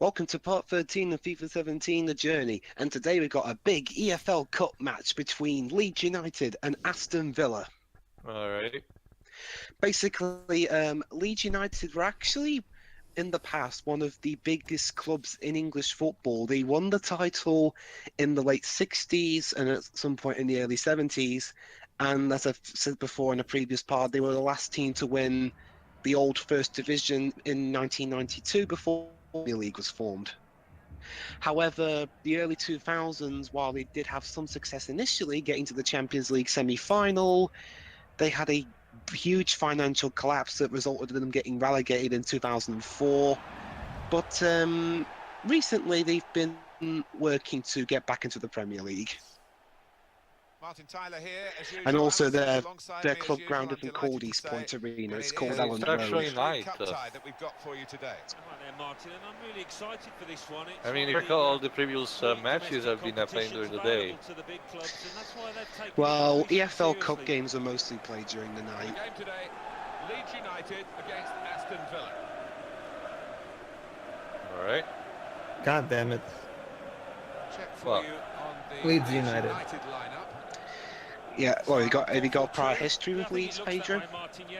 Welcome to part 13 of FIFA 17, The Journey, and today we've got a big EFL Cup match between Leeds United and Aston Villa. Alright. Basically, Leeds United were actually, in the past, one of the biggest clubs in English football. They won the title in the late 60s and at some point in the early 70s, and as I've said before in a previous part, they were the last team to win the old First Division in 1992 before the league was formed. However, the early 2000s, while they did have some success initially getting to the Champions League semi-final, they had a huge financial collapse that resulted in them getting relegated in 2004. But recently, they've been working to get back into the Premier League. Martin Tyler here, as usual, and also their club ground is called East Point Arena. It's called Ellen Ellen Road. Actually Road. nice. That we've got for you today. Martin, and I'm really excited for this one. I mean, recall all the previous matches have been playing during the day. Well, EFL Cup games are mostly played during the night. The game today, Leeds United against Aston Villa. Alright. God damn it. Check for you on the Leeds United lineup. Yeah, well, have you got prior history with Leeds, Pedro?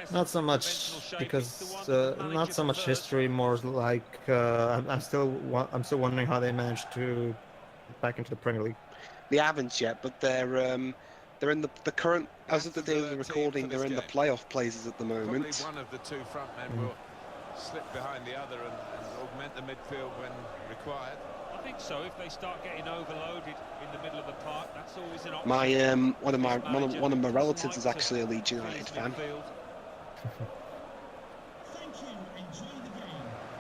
Not so much because not so much history, more like I'm still wondering how they managed to get back into the Premier League. They haven't yet, but they're in the current, as of the day of the recording, they're in the playoff places at the moment. Probably one of the two front men will slip behind the other and augment the midfield when required. I think so. If they start getting overloaded in the middle of the park, that's always an option. One of my relatives is actually a Leeds United fan.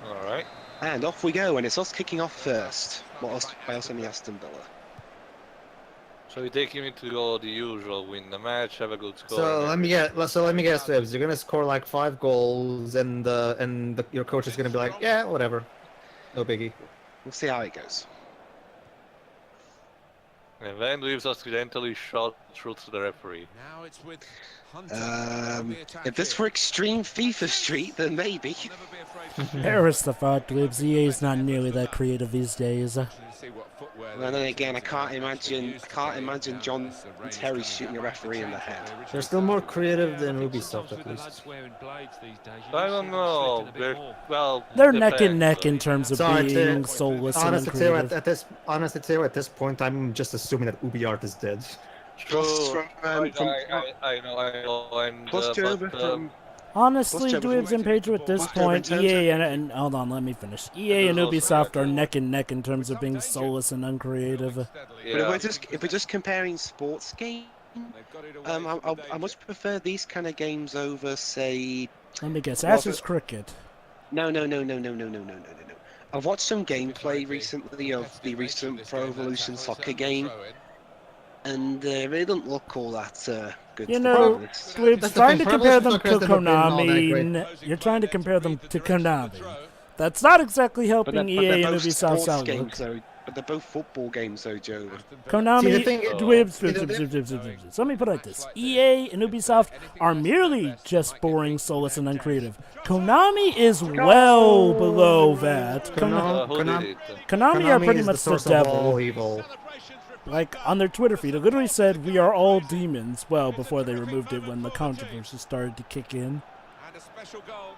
All right. And off we go, and it's us kicking off first. By us in the Aston Villa. So we take him into go the usual, win the match, have a good score. So let me guess, Dwibs. You're gonna score like 5 goals, and your coach is gonna be like, yeah, whatever, no biggie. We'll see how it goes. And then Dwibs accidentally shot through to the referee. Now it's with Hunter. If this were Extreme FIFA Street, then maybe. Perish the thought, Dwibs. EA is not nearly that creative these days. And then again, I can't imagine John Terry shooting a referee in the head. They're still more creative than Ubisoft, at least. I don't know. They're neck and neck in terms of being soulless and honestly, uncreative. at this point, I'm just assuming that UbiArt is dead. True. I know. Honestly, Plus, Dwibs and Pedro, at this point, EA and hold on, let me finish. EA and Ubisoft are neck and neck in terms of being soulless and uncreative. Yeah. But if we're just comparing sports games, I much prefer these kind of games over, say. Let me guess, Ashes Cricket. No. I've watched some gameplay recently of the recent Pro Evolution Soccer game, and it didn't look all that good. You know, Dwibs, trying to compare them to Konami, you're trying to compare them to Konami. That's not exactly helping EA and Ubisoft's outlook. But they're both football games, though, Joe. Konami, Dwibs, let me put it like this. EA and Ubisoft are merely just boring, soulless, and uncreative. Konami is well below that. Konami are pretty much the devil. Evil. Like, on their Twitter feed, it literally said, "We are all demons." Well, before they removed it when the controversy started to kick in. And a special goal.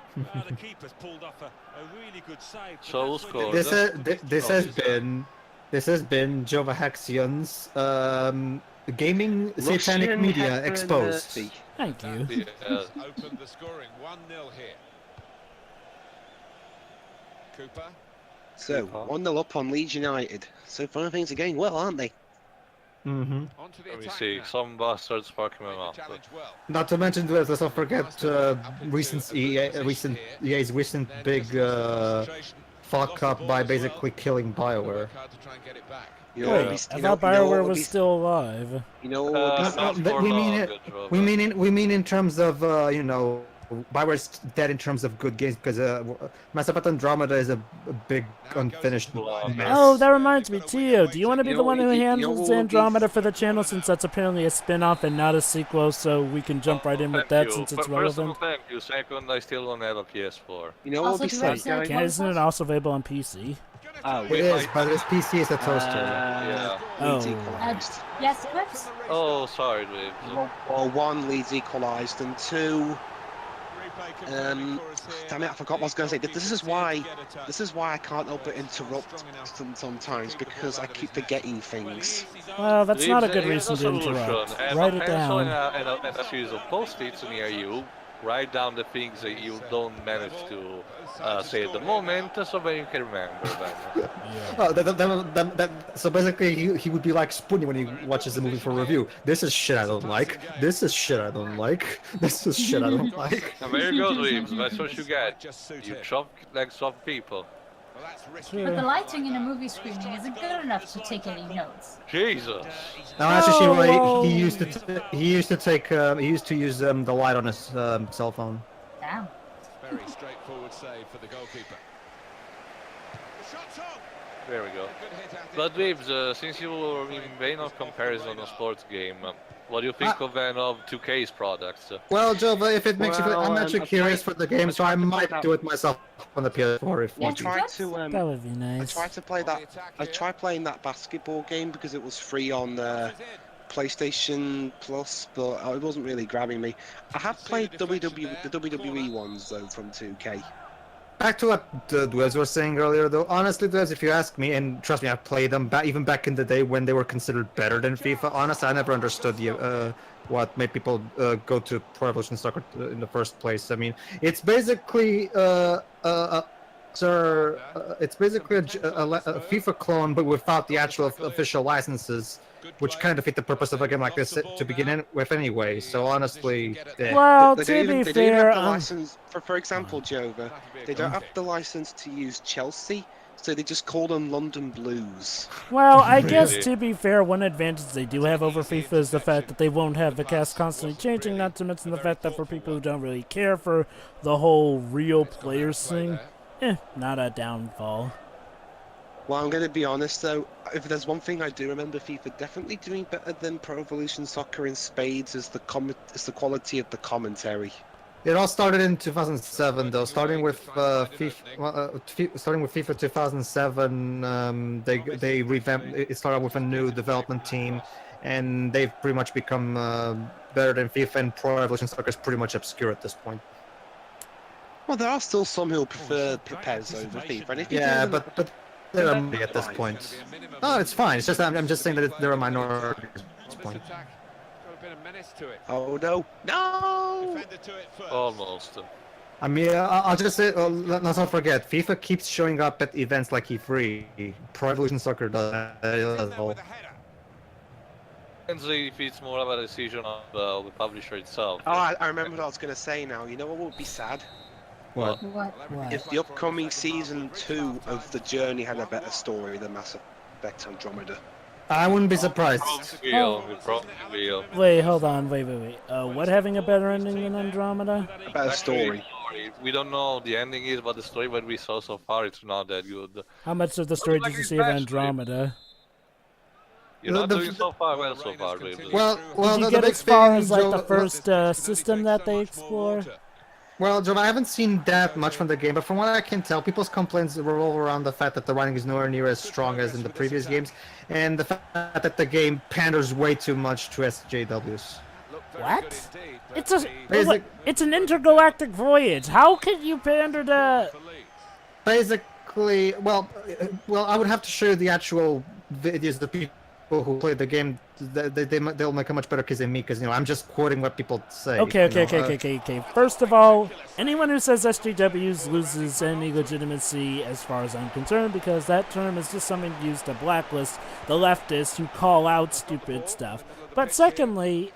The keeper's pulled off a really good save. So scored. This has been Jova Haxion's gaming satanic media exposed. Thank you. Opened the scoring 1-0 here. Cooper. So, 1-0 up on Leeds United. So far things are going well, aren't they? Mm-hmm. Let me see, some bastards fucking him up. Not to mention, let's not forget EA's recent big fuck up by basically killing BioWare. You know, Wait, I thought BioWare was still alive. You know what we mean in terms of you know, BioWare's dead in terms of good games because Mass Effect Andromeda is a big unfinished mess. Oh, that reminds me, Tio, do you want to be the one who handles Andromeda for the channel, since that's apparently a spin-off and not a sequel, so we can jump right in with that since it's relevant? Thank you. Second, I still don't have a PS4. You know what we say, guys? Isn't it also available on PC? Oh, It is, but his PC is a toaster. Yeah. Leeds Oh. equalised. Yes, Dwibs? Oh, sorry, Dwibs. Well, one, Leeds equalised, and two, damn it, I forgot what I was going to say. This is why I can't help but interrupt sometimes, because I keep forgetting things. Well, that's not a good Here's reason to solution. interrupt. Have Write a it pencil down. and a series of post-its near you. Write down the things that you don't manage to say at the moment, so that you can remember them. Yeah. So basically, he would be like Spoonie when he watches the movie for review. This is shit I don't like. This is shit I don't like. This is shit I don't like. And there you go, Dwibs. That's what you get. You chop legs off people. But the lighting in a movie screening isn't good enough to take any notes. Jesus. No, actually, Oh. he used to use the light on his cell phone. Damn. Very straightforward save for the goalkeeper. The shot's on. There we go. A good hit at it. But Dwibs, since you were in vain of comparison on sports game, what do you think of 2K's products? Well, Jova, if it makes you feel, I'm actually I curious tried- for the game, so I might out- do it myself on the PS4 if I want to. tried to That would be I nice. tried to play that. I tried playing that basketball game because it was free on PlayStation Plus, but it wasn't really grabbing me. I have played the WWE ones though from 2K. Back to what Dwibs was saying earlier, though. Honestly, Dwibs, if you ask me, and trust me, I've played them even back in the day when they were considered better than FIFA. Honestly, I never understood what made people go to Pro Evolution Soccer in the first place. I mean, it's basically it's basically a FIFA clone, but without the actual official licenses, which kind of fit the purpose of a game like this to begin with anyway. So honestly, Well, They to don't be even, they don't even fair, have the license. For example, Jova, they don't have the license to use Chelsea, so they just call them London Blues. well, I guess to be fair, one advantage they do have over FIFA is the fact that they won't have the cast constantly changing, not to mention the fact that for people who don't really care for the whole real players thing, not a downfall. Well, I'm going to be honest though, if there's one thing I do remember FIFA definitely doing better than Pro Evolution Soccer in spades is the quality of the commentary. it all started in 2007, though. Starting with FIFA 2007, they revamped. It started with a new development team, and they've pretty much become better than FIFA. And Pro Evolution Soccer is pretty much obscure at this point. Well, there are still some who prefer PES over FIFA, and if you Yeah, do them- but they're a minority at this point. No, it's fine. It's just I'm just saying that they're a minority at this point. Attack. Got a bit of menace to it. Oh no, no! Defender to it first. Almost. I mean, I'll just say, let's not forget, FIFA keeps showing up at events like E3. Pro Evolution Soccer does as well. With a header. Depends if it's more of a decision of the publisher itself. Oh, I remember what I was going to say now. You know what would be sad? What? What? If the upcoming season 2 of The Journey had a better story than Mass Effect Andromeda. I wouldn't be surprised. We probably will. Wait, hold on, wait. What having a better ending than Andromeda? A better story. We don't know the ending is, but the story that we saw so far, it's not that good. How much of the story did you see of Andromeda? You're not doing so far well so far, really. Well, Did you the get big as far thing, as like Joe- the first system that they explore? Well, Joe, I haven't seen that much from the game, but from what I can tell, people's complaints revolve around the fact that the writing is nowhere near as strong as in the previous games, and the fact that the game panders way too much to SJWs. What? It's Basic- an intergalactic voyage. How can you pander to? Basically, well, I would have to show you the actual videos. The people who play the game, they'll make a much better case than me, because I'm just quoting what people say. Okay. First of all, anyone who says SJWs loses any legitimacy as far as I'm concerned, because that term is just something used to blacklist the leftists who call out stupid stuff. But secondly,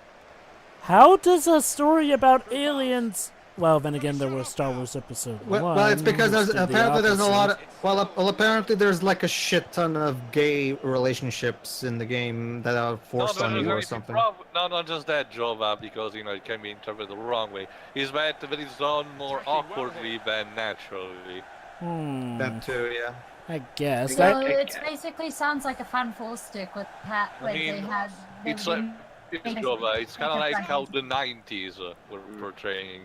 how does a story about aliens? Well, then again, there was Star Wars Episode 1. Well, it's because which did the apparently there's a lot of opposite. apparently there's like a shit ton of gay relationships in the game that are forced on you or something. No, not just that, Jova, because it can be interpreted the wrong way. Is that it's done more awkwardly than naturally. That too, yeah. I guess. So it basically sounds like a fan full stick with Pat, where I mean, they had. It's like Jova. It's kind of like how the 90s were portraying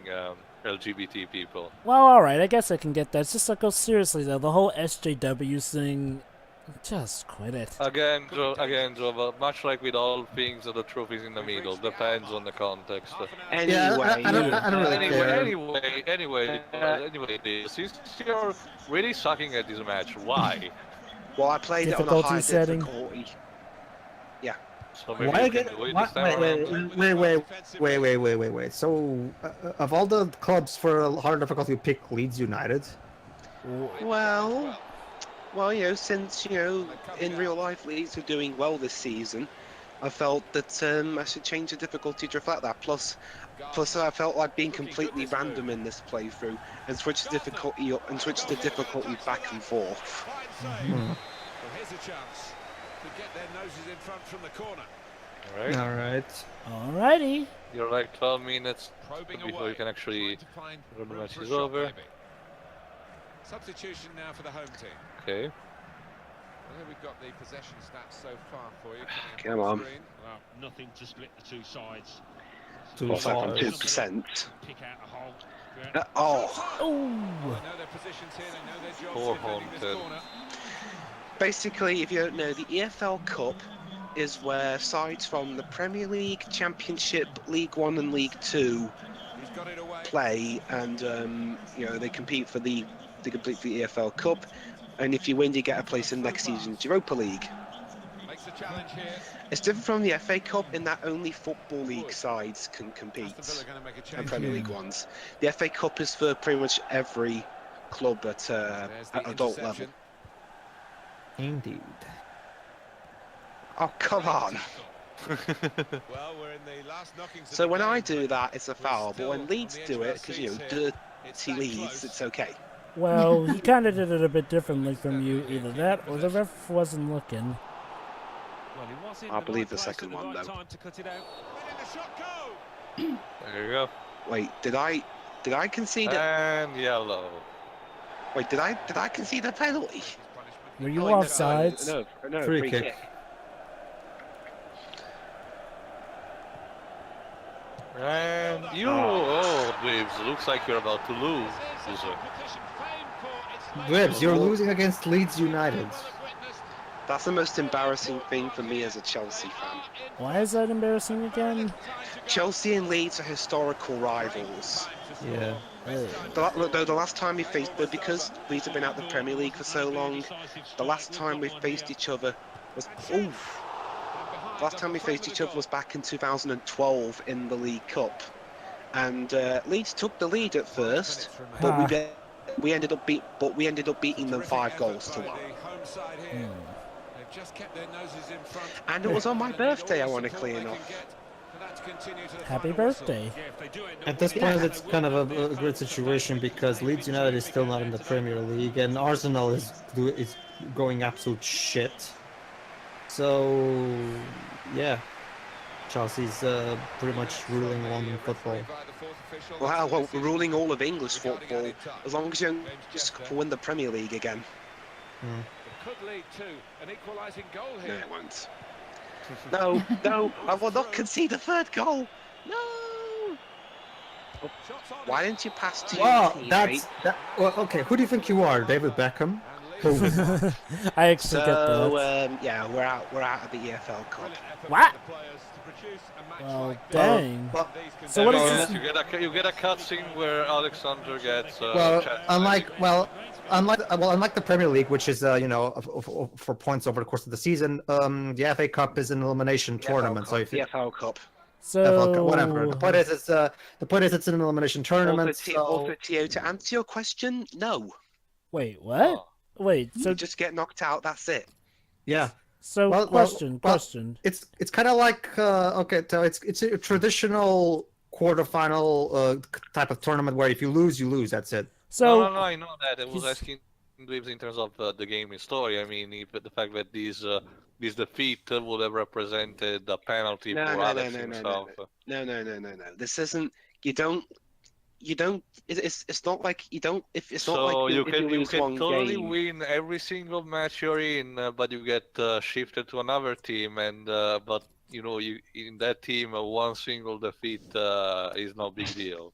LGBT people. Well, alright, I guess I can get that. It's just like, oh, seriously, though, the whole SJWs thing, just quit it. Again, Joe, but much like with all things, the truth is in the middle. Depends on the context. Yeah, I don't really care. Anyway, since you're really sucking at this match, why? Well, I played it on a Difficulty high setting. difficulty. Yeah. So maybe Why you again? can do it this time around. Wait. So, of all the clubs for hard difficulty, you pick Leeds United? Well, since in real life Leeds are doing well this season, I felt that I should change the difficulty to reflect that. Plus, I felt like being completely random in this playthrough and switch the difficulty up and switch the difficulty back and forth. Well, here's a chance to get their noses in front from the corner. Alright. Alright. Alrighty. You're like 12 minutes Probing before away, you can actually trying to find run the room match for a is shot, over. maybe. Substitution now for the home team. Okay. Well, here we've got the possession stats so far for you. Come on. Screen. Well, nothing to split the two sides. What's that from sides. 2%? Pick out a hole. Oh. Oh. They know their positions here, they know their jobs Poor defending this Haunted. corner. Basically, if you don't know, the EFL Cup is where sides from the Premier League, Championship, League One, and League Two He's got it away. play, and they compete for the EFL Cup. And if you win, you get a place in next season's Europa League. Makes the challenge here. It's different from the FA Cup in that only Football League sides can compete, Aston Villa gonna make a and change Premier here. League ones. The FA Cup is for pretty much every club at There's the adult level. interception. Indeed. Oh, come on. Well, we're in the last knockings of So the when I game, do that, it's a foul, but still when on Leeds the edge do of our it, because, seats here. dirty It's that Leeds, close. it's okay. Well, he kind of did it a bit differently from you. Either that or the ref wasn't looking. Well, he was in I the believe right the place second at the one, right though. time to cut it out. Letting the shot go. There you go. Wait, did I concede it? And yellow. Wait, did I concede a penalty? His punishment. Were you Oh, wait, offsides? No, Free free kick. kick. And you, oh, Dwibs, looks like you're about to lose. Dwibs, you're losing against Leeds United. That's the most embarrassing thing for me as a Chelsea fan. Why is that embarrassing again? Chelsea and Leeds are historical rivals. Yeah. The last time we faced, but because Leeds have been out of the Premier League for so long, the last time we faced each other was back in 2012 in the League Cup, and Leeds took the lead at first, but we ended up beating them 5 goals to 1. And it was on my birthday, ironically enough. Happy birthday. Yeah, if they do it, At this point, it's kind of a great situation because Leeds United is still not in the Premier League, and Arsenal is going absolute shit. So, yeah, Chelsea's pretty much ruling London football. Well, we're ruling all of English football as long as you don't just win the Premier League again. Could lead to an equalising goal No, here. it won't. No, I will not concede a third goal. No. Why didn't you pass to your Well, teammate? okay. Who do you think you are, David Beckham? I actually get that. So yeah, we're out of the EFL Cup. What? Well, dang. So what is this? You get a cutscene where Alexander gets. Unlike the Premier League, which is for points over the course of the season, the FA Cup is an elimination tournament. So if you, EFL Cup. FL Cup, whatever. The point is it's an elimination tournament. Also, Tio, to answer your question, no. Wait, what? Wait, so You just get knocked out. That's it. Yeah. question. It's kind of like so it's a traditional quarterfinal type of tournament where if you lose, you lose. That's it. So No, I know that. I was asking Dwibs in terms of the gaming story. I mean, if the fact that this defeat would have represented a penalty for Alex himself. No. This isn't. You don't. It's not like you don't. If it's not So like you if can lose one totally game. win every single match you're in, but you get shifted to another team, and but you in that team one single defeat is no big deal.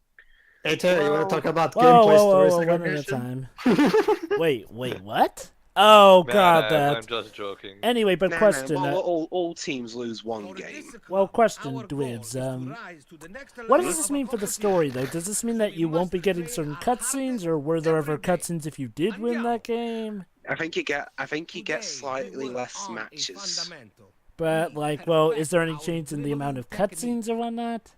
Hey, Terry, you want to talk about Whoa, gameplay whoa, story whoa, one at a segregation? time. Wait, what? Oh, God, I'm that. just joking. Anyway, but Nah, question. well, all teams lose one game. Well, question, Dwibs. What does this mean for the story, though? Does this mean that you won't be getting certain cutscenes, or were there ever cutscenes if you did win that game? I think you get slightly less matches. But, like, well, is there any change in the amount of cutscenes or whatnot?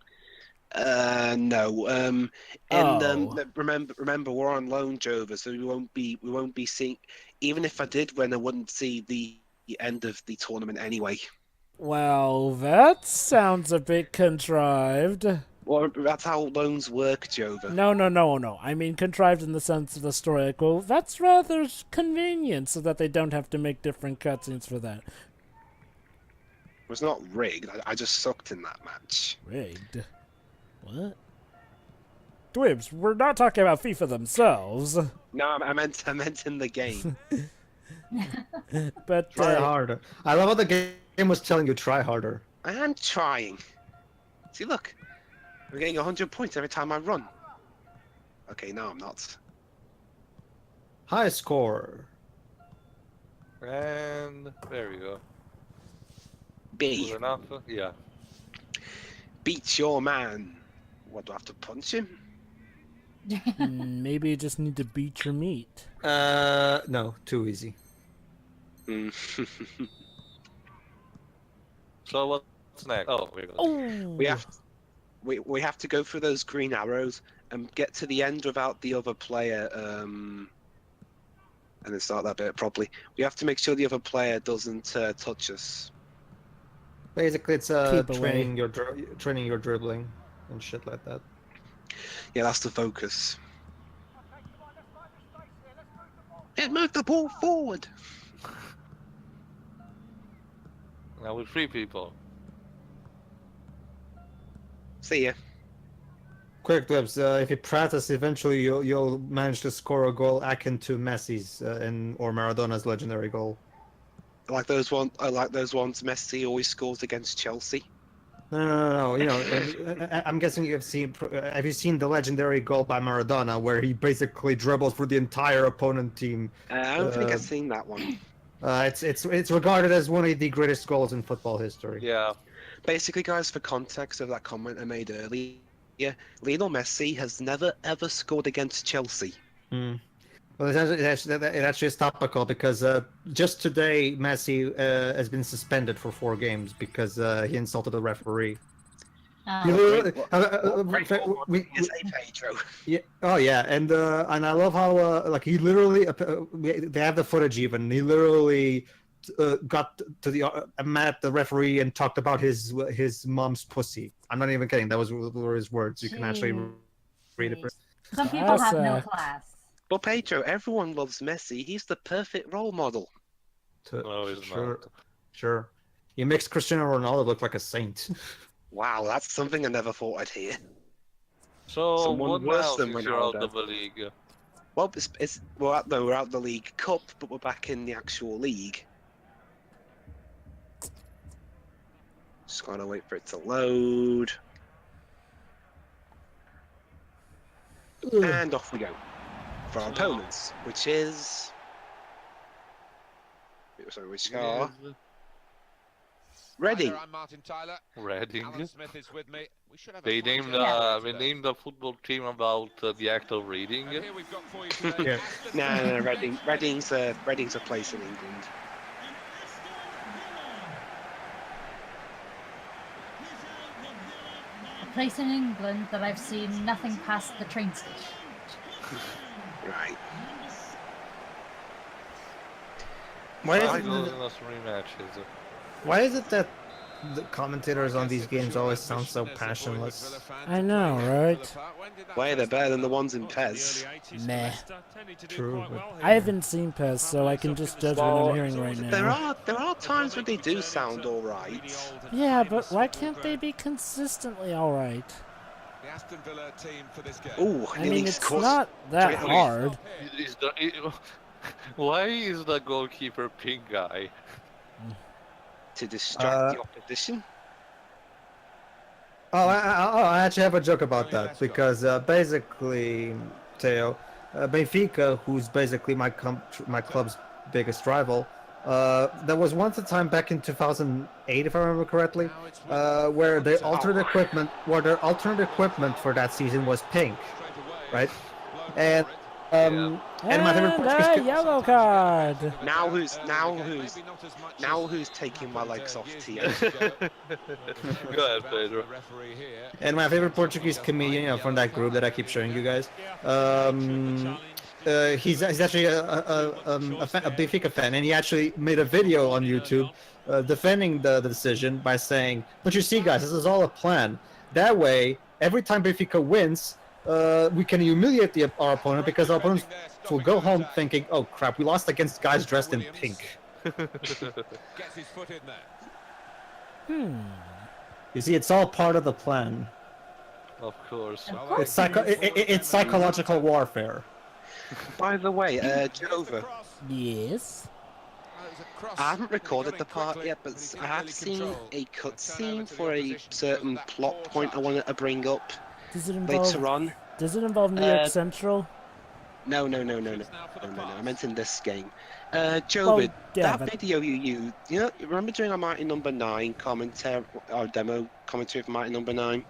No. Oh. Remember, we're on loan, Jova, so we won't be seeing. Even if I did win, I wouldn't see the end of the tournament anyway. Well, that sounds a bit contrived. Well, that's how loans work, Jova. No. I mean contrived in the sense of the story. Like, well, that's rather convenient, so that they don't have to make different cutscenes for that. It was not rigged. I just sucked in that match. Rigged? What? Dwibs, we're not talking about FIFA themselves. No, I meant in the game. But Try harder. I love how the game was telling you try harder. I am trying. See, look. I'm getting 100 points every time I run. Okay, no, I'm not. High score. And there we go. B. Good enough? Yeah. Beat your man. What, do I have to punch him? maybe you just need to beat your meat. No, too easy. So what's next? Oh, we have to go through those green arrows and get to the end without the other player. And then start that bit properly. We have to make sure the other player doesn't touch us. Basically, it's Keep training your dribbling and shit like that. Yeah, that's the focus. Yeah, move the ball forward. Now with 3 people. See ya. Quick, Dwibs, if you practice, eventually you'll manage to score a goal akin to Messi's or Maradona's legendary goal. I like those ones Messi always scores against Chelsea. No. You know, I'm guessing you've seen. Have you seen the legendary goal by Maradona, where he basically dribbles through the entire opponent team? I don't think I've seen that one. It's regarded as one of the greatest goals in football history. Yeah. Basically, guys, for context of that comment I made earlier, Lionel Messi has never ever scored against Chelsea. Well, it actually is topical because just today Messi has been suspended for 4 games because he insulted a referee. Pedro. Yeah. Oh yeah, and I love how like he literally they have the footage even. He literally got to the mad at the referee and talked about his mom's pussy. I'm not even kidding. Were his words. You can actually read it. Some people have no class. Well, Pedro, everyone loves Messi. He's the perfect role model. No, he's not. Sure. He makes Cristiano Ronaldo look like a saint. Wow, that's something I never thought I'd hear. So Someone what worse now than since you're out Ronaldo. of the league? Well, we're out the League Cup, but we're back in the actual league. Just gotta wait for it to load. And off we go. For our opponents, which is... Sorry, which are... Reading. I'm Martin Tyler. Reading. Alan Smith is with me. We should have a They fine named game we today. named the football team about the act of reading. And here we've got for you today. No, Reading's a place in England. A place in England that I've seen nothing past the train station. Right. Why is it that the commentators on these games always sound so passionless? I know, right? Why they're better than the ones in PES? Meh. True. I haven't seen PES, so I can just judge what I'm hearing right now. There are times when they do sound alright. Yeah, but why can't they be consistently alright? The Aston Villa team for this game. Ooh, I mean, it's not that hard. Why is the goalkeeper pink guy? To distract the opposition. I actually have a joke about that because basically, Theo, Benfica, who's basically my club's biggest rival, there was once a time back in 2008, if I remember correctly, where their alternate equipment, for that season was pink, right? And and my favorite Portuguese yellow card. Now who's taking my legs off, Theo? Go ahead, Pedro. And my favorite Portuguese comedian from that group that I keep showing you guys, he's actually a Benfica fan, and he actually made a video on YouTube defending the decision by saying, "But you see, guys, this is all a plan. That way, every time Benfica wins, we can humiliate our opponent because our opponents will go home thinking, oh crap, we lost against guys dressed in pink." You see, it's all part of the plan. Of course. It's psychological warfare. By the way, Jova, Yes. I haven't recorded the part yet, but I have seen a cutscene for a certain plot point I wanted to bring up later on. Does it involve New York Central? No. I meant in this game. Jova, that video you used, remember during our Mighty Number 9 commentary, or demo commentary for Mighty Number 9?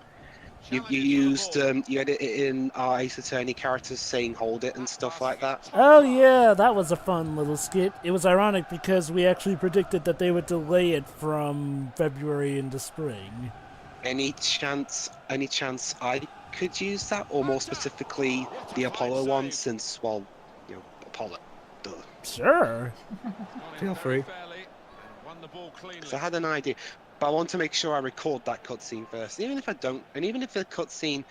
You used, you edited in our Ace Attorney characters saying hold it and stuff like that. Oh yeah, that was a fun little skit. It was ironic because we actually predicted that they would delay it from February into spring. Any chance I could use that, or more specifically the Apollo one, since, well, Apollo. Duh. Sure. Feel free. Because I had an idea. But I want to make sure I record that cutscene first. Even if I don't, and even if the cutscene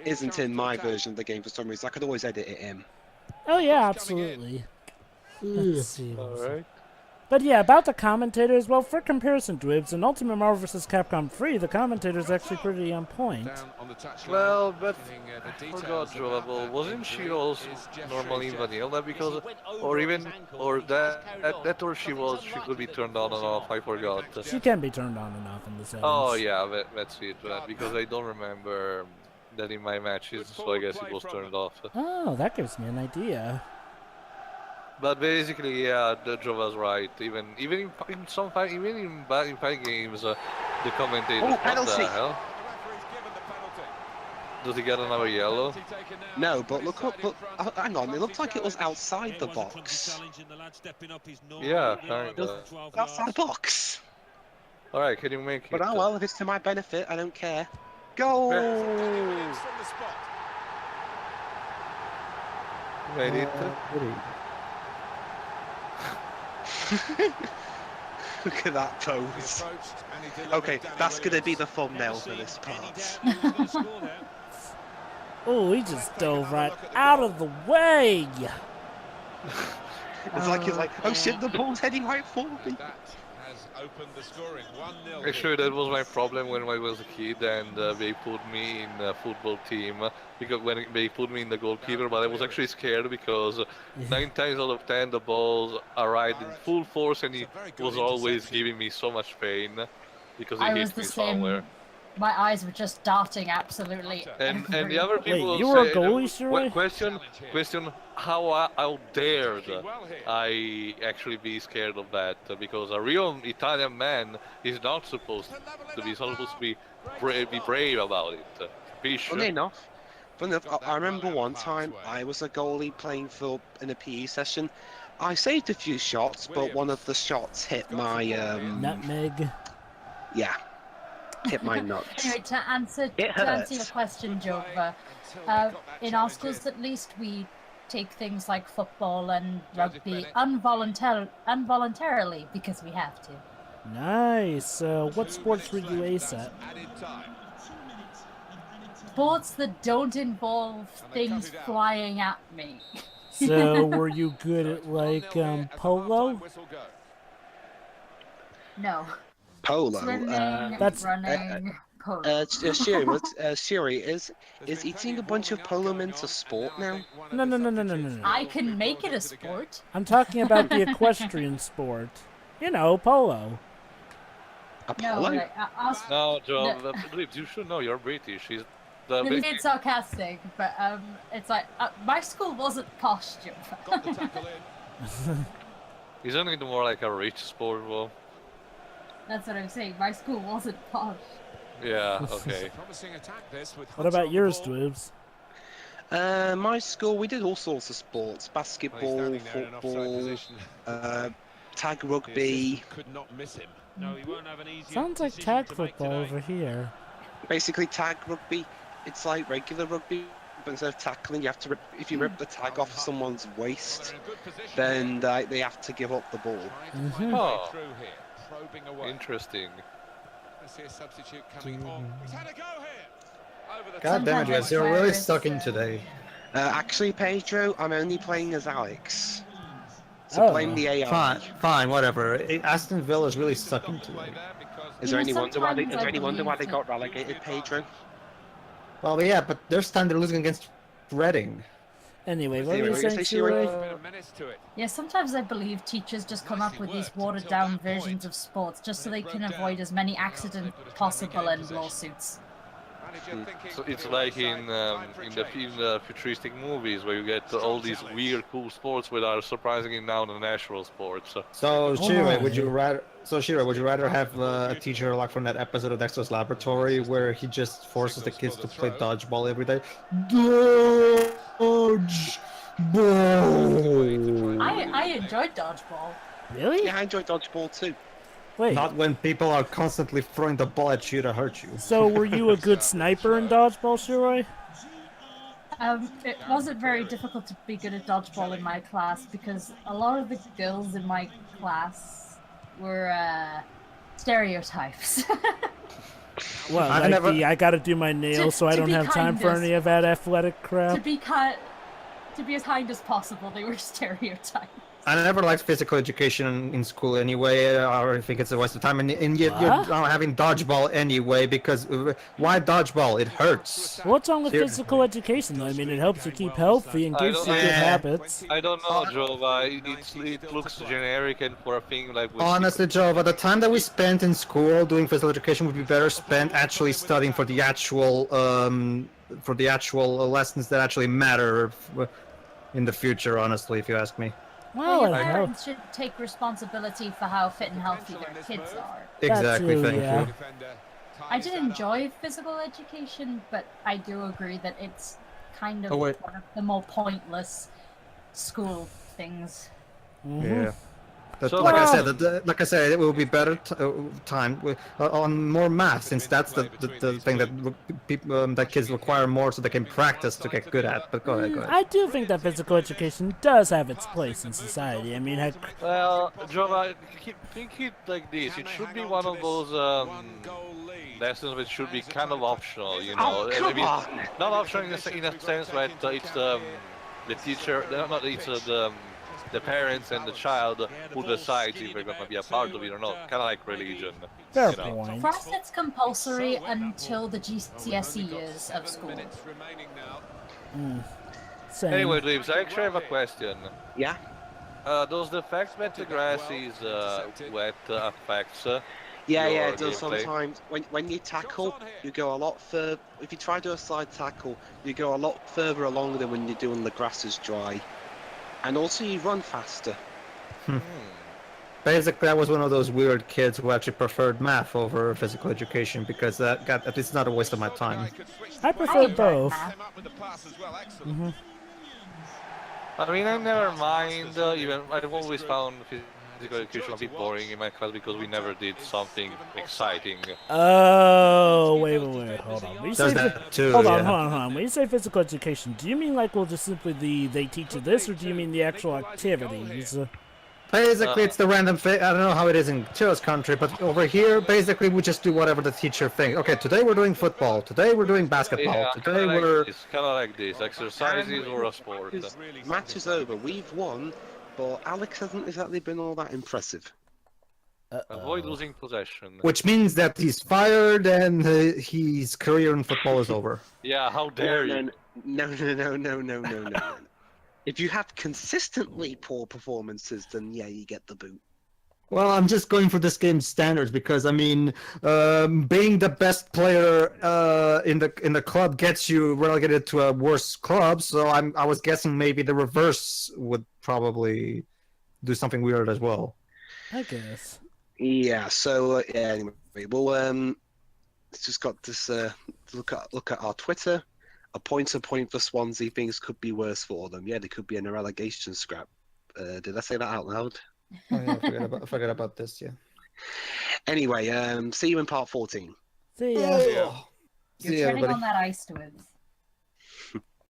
isn't in my version of the game for some reason, I could always edit it in. Oh yeah, absolutely. Let's see. Alright. But yeah, about the commentators, well, for comparison, Dwibs, in Ultimate Marvel vs. Capcom 3, the commentator's actually pretty on point. Well, but I forgot, Jova, wasn't she also normally vanilla? Because, or that or she could be turned on and off, I forgot. She can be turned on and off in the settings. Oh yeah, that's it, because I don't remember that in my matches, so I guess it was turned off. Oh, that gives me an idea. But basically, yeah, the Jova's right. Even in some fight, even in fight games, the commentators. Oh, what penalty. the hell? Does he get another yellow? No, but look up. But hang on, it looked like it was outside the box. Yeah, kinda. Outside the box. All right, can you make it? But oh well, if it's to my benefit, I don't care. Go! Made it. Look at that pose. Okay, that's gonna be the thumbnail for this part. Oh, he just dove right out of the way. It's like he's like, oh shit, the ball's heading right for me. Actually, that was my problem when I was a kid, and they put me in a football team because when they put me in the goalkeeper, but I was actually scared because 9 times out of 10 the balls arrived in full force, and he was always giving me so much pain because he hit me somewhere. My eyes were just darting absolutely. And the other people you were a say, goalie, sure? question how dared I actually be scared of that, because a real Italian man is not supposed to be. Supposed to be brave about it. Fish. Funny enough, I remember one time I was a goalie playing in a PE session. I saved a few shots, but one of the shots hit my nutmeg. Yeah. Hit my nuts. Anyway, to answer your question, Jova, in our schools at least we take things like football and rugby involuntarily because we have to. Nice. What sports were you ace at? Sports that don't involve things flying at me. So were you good at like polo? No. Polo. Swimming, running, polo. Shiri, is eating a bunch of polo mints a sport now? No. I can make it a sport. I'm talking about the equestrian sport. You know, polo. Apollo? like, No, Joe, No. Dwibs, you should know. You're British. He's it's sarcastic, but it's like my school wasn't posh, Joe. Got the tackle in. Isn't it more like a rich sport, well? That's what I'm saying. My school wasn't posh. Yeah, okay. Promising attack this with What Hunter about on the yours, ball. Dwibs? My school, we did all sorts of sports: Well, he's basketball, standing there in an offside football, position. tag The rugby. assistant could not miss him. No, he won't have an easy Sounds like decision tag to make football today. over here. Basically, tag rugby. It's like regular rugby, but instead of tackling, you have to if you rip the tag off someone's waist, They're in good position. then they have to give up the ball. Trying to find a way Oh. through here, probing away. Interesting. Let's see a substitute coming on. He's had a go here. Over the God damn it, Sometimes guys, you're where really it's, sucking today. Actually, Pedro, I'm only playing as Alex. So Oh. blame the AI. Fine, whatever. Aston Villa is really sucking play today. there because Is there You know, any wonder why they? Is sometimes there I any wonder why they believe got that- relegated, Pedro? Well, yeah, but this time they're losing against Reading. Anyway, what Anyway, were you we're saying, gonna say Shiro- Shiro? a bit of menace to it. Yeah, sometimes I believe teachers just come up with these watered down versions of sports just so they can avoid as many accidents possible and lawsuits. Manager thinking So it's the like right in side, time for a change. the futuristic movies where you get all these weird, cool sports that are surprisingly now the natural sports. So, Shiro, my. would you rather have a teacher like from that episode of Dexter's Laboratory where he just forces the kids to play dodgeball every day? Dodgeball. I enjoyed dodgeball. Really? Yeah, I enjoy dodgeball too. Wait. Not when people are constantly throwing the ball at you to hurt you. So were you a good sniper in dodgeball, Shiroi? It wasn't very difficult to be good at dodgeball in my class because a lot of the girls in my class were stereotypes. Well, I like never- I gotta do my nails, so I to don't be have time for kindest. any of that athletic crap. to be as kind as possible, they were stereotypes. I never liked physical education in school anyway. I think it's a waste of time, and yet you're What? now having dodgeball anyway. Because why dodgeball? It hurts. What's wrong with Ser- physical education, though? I mean, it helps you keep healthy and I gives you don't- good Yeah. habits. I don't know, Joe. It looks generic and for a thing like. with Honestly, Joe, but the time that we spent in school doing physical education would be better spent actually studying for the actual lessons that actually matter in the future. Honestly, if you ask me. Well, Your I know. parents should take responsibility for how fit and healthy their kids are. Exactly. too, Thank yeah. you. Defender I ties did that up. enjoy physical education, but I do agree that it's kind of Oh, wait. one of the more pointless school things. Yeah. That, So- like I Well- said, it will be better time on more math, since that's the thing that people that kids require more, so they can practice to get good at. But go ahead, go ahead. I do think that physical education does have its place in society. I mean, heck, Well, Joe, think it like this. It should be one of those lessons which should be kind of optional, you know. Oh, come on! Not optional in a sense that it's the teacher, not it's the parents and the child who decides if they're gonna be a part of it or not. Kind of like religion. fair you know. point. For us, it's compulsory until the GCSE years of school. Minutes remaining now. Same. Anyway, Dwibs, I actually have a question. Yeah. Does the fact that the grass is wet affects? Yeah, Your it does gameplay. sometimes. When you tackle, you go a lot further. If you try to do a side tackle, you go a lot further along than when you're doing the grass is dry. And also you run faster. Basically, I was one of those weird kids who actually preferred math over physical education because that got at least not a waste of my time. I prefer both. Came up with the pass as well. Excellent. I mean, I never mind. Even I've always found physical education a bit boring in my class because we never did something exciting. Oh, wait, hold on. When you There's say that too. hold yeah. on. When you say physical education, do you mean like, well, just simply they teach you this, or do you mean the actual activities? Basically, it's the random thing. I don't know how it is in Chill's country, but over here, basically, we just do whatever the teacher thinks. Okay, today we're doing football. Today we're doing basketball. Yeah, Today we're. kind of like this. Exercises or a sport. Because match is over. We've won, but Alex hasn't exactly been all that impressive. Avoid losing possession. Which means that he's fired and his career in football is over. Yeah, how dare you? No. If you have consistently poor performances, then yeah, you get the boot. Well, I'm just going for this game's standards because I mean, being the best player in the club gets you relegated to a worse club. So I was guessing maybe the reverse would probably do something weird as well. I guess. Yeah. So yeah. Anyway, well, it's just got this. Look at our Twitter. A point for Swansea. Things could be worse for them. Yeah, they could be in a relegation scrap. Did I say that out loud? Oh yeah, I forgot about this. Yeah. Anyway, see you in part 14. See ya. You're treading on that ice, Dwibs.